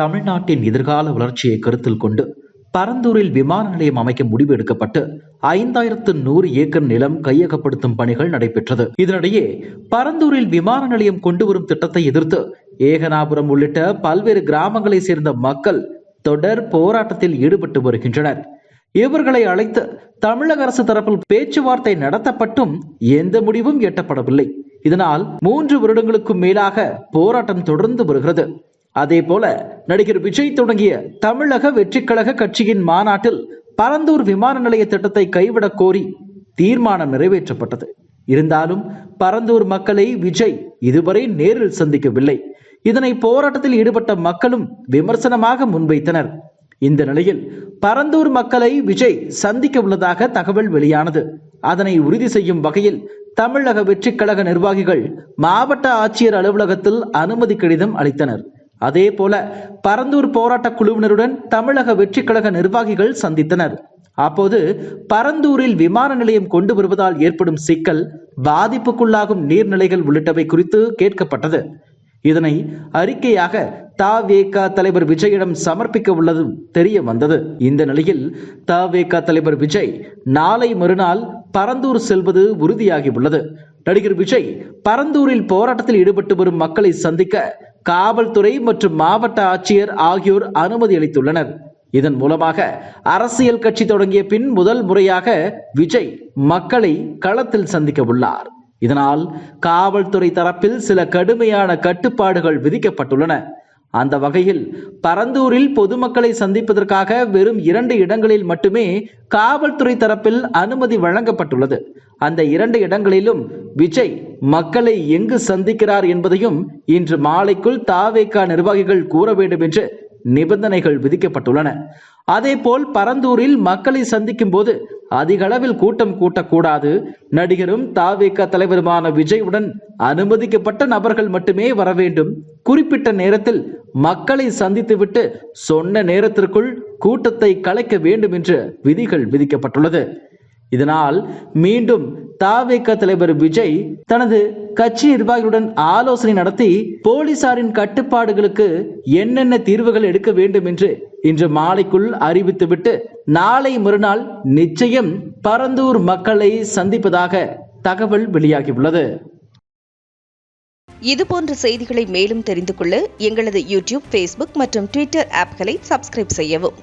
தமிழ்நாட்டின் எதிர்கால வளர்ச்சியை கருத்தில் கொண்டு பரந்தூரில் விமான நிலையம் அமைக்க முடிவு எடுக்கப்பட்டு 5100 ஏக்கர் நிலம் கையகப்படுத்தும் பணிகள் நடைபெற்றது. இதனிடையே பரந்தூரில் விமான நிலையம் கொண்டு வரும் திட்டத்தை எதிர்த்து ஏகனாபுரம் உள்ளிட்ட பல்வேறு கிராமங்களை சேர்ந்த மக்கள் தொடர் போராட்டத்தில் ஈடுபட்டு வருகின்றனர். இவர்களை அழைத்து தமிழக அரசு தரப்பில் பேச்சுவார்த்தை நடத்தப்பட்டும் எந்த முடிவும் எட்டப்படவில்லை. இதனால் 3 வருடங்களுக்கும் மேலாக போராட்டம் தொடர்ந்து வருகிறது. அதே போல நடிகர் விஜய் தொடங்கிய தமிழக வெற்றி கழக கட்சியின் மாநாட்டில் பரந்தூர் விமான நிலைய திட்டத்தை கைவிடக் கோரி தீர்மானம் நிறைவேற்றப்பட்டது. இருந்தாலும் பரந்தூர் மக்களை விஜய் இதுவரை நேரில் சந்திக்கவில்லை. இதனை போராட்டத்தில் ஈடுபட்ட மக்களும் விமர்சனமாக முன்வைத்தனர். இந்த நிலையில் பரந்தூர் மக்களை விஜய் சந்திக்க உள்ளதாக தகவல் வெளியானது. அதனை உறுதி செய்யும் வகையில் தமிழக வெற்றி கழக நிர்வாகிகள் மாவட்ட ஆட்சியர் அலுவலகத்தில் அனுமதி கடிதம் அளித்தனர். அதே போல பரந்தூர் போராட்ட குழுவினருடன் தமிழக வெற்றி கழக நிர்வாகிகள் சந்தித்தனர். அப்போது பரந்தூரில் விமான நிலையம் கொண்டு வருவதால் ஏற்படும் சிக்கல், பாதிப்புக்குள்ளாகும் நீர்நிலைகள் உள்ளிட்டவை குறித்து கேட்கப்பட்டது. இதனை அறிக்கையாக தவேக தலைவர் விஜயிடம் சமர்ப்பிக்க உள்ளது தெரிய வந்தது. இந்த நிலையில் தவேக தலைவர் விஜய் நாளை மறுநாள் பரந்தூர் செல்வது உறுதியாகி உள்ளது. நடிகர் விஜய் பரந்தூரில் போராட்டத்தில் ஈடுபட்டு வரும் மக்களை சந்திக்க காவல்துறை மற்றும் மாவட்ட ஆட்சியர் ஆகியோர் அனுமதி அளித்துள்ளனர். இதன் மூலமாக அரசியல் கட்சி தொடங்கிய பின் முதல் முறையாக விஜய் மக்களை களத்தில் சந்திக்க உள்ளார். இதனால் காவல்துறை தரப்பில் சில கடுமையான கட்டுப்பாடுகள் விதிக்கப்பட்டுள்ளன. அந்த வகையில் பரந்தூரில் பொதுமக்களை சந்திப்பதற்காக வெறும் 2 இடங்களில் மட்டுமே காவல்துறை தரப்பில் அனுமதி வழங்கப்பட்டுள்ளது. அந்த 2 இடங்களிலும் விஜய் மக்களை எங்கு சந்திக்கிறார் என்பதையும் இன்று மாலைக்குள் தவேக நிர்வாகிகள் கூற வேண்டும் என்று நிபந்தனைகள் விதிக்கப்பட்டுள்ளன. அதேபோல் பரந்தூரில் மக்களை சந்திக்கும் போது அதிக அளவில் கூட்டம் கூட்டக்கூடாது. நடிகரும் தவேக தலைவருமான விஜயுடன் அனுமதிக்கப்பட்ட நபர்கள் மட்டுமே வர வேண்டும். குறிப்பிட்ட நேரத்தில் மக்களை சந்தித்துவிட்டு சொன்ன நேரத்திற்குள் கூட்டத்தை கலைக்க வேண்டும் என்று விதிகள் விதிக்கப்பட்டுள்ளது. இதனால் மீண்டும் தவேக தலைவர் விஜய் தனது கட்சி நிர்வாகிகளுடன் ஆலோசனை நடத்தி போலீசாரின் கட்டுப்பாடுகளுக்கு என்னென்ன தீர்வுகள் எடுக்க வேண்டும் என்று இன்று மாலைக்குள் அறிவித்துவிட்டு நாளை மறுநாள் நிச்சயம் பரந்தூர் மக்களை சந்திப்பதாக தகவல் வெளியாகியுள்ளது. இதுபோன்ற செய்திகளை மேலும் தெரிந்து கொள்ள எங்களது யூடியூப், Facebook மற்றும் Twitter ஆப்களை சப்ஸ்கிரைப் செய்யவும்.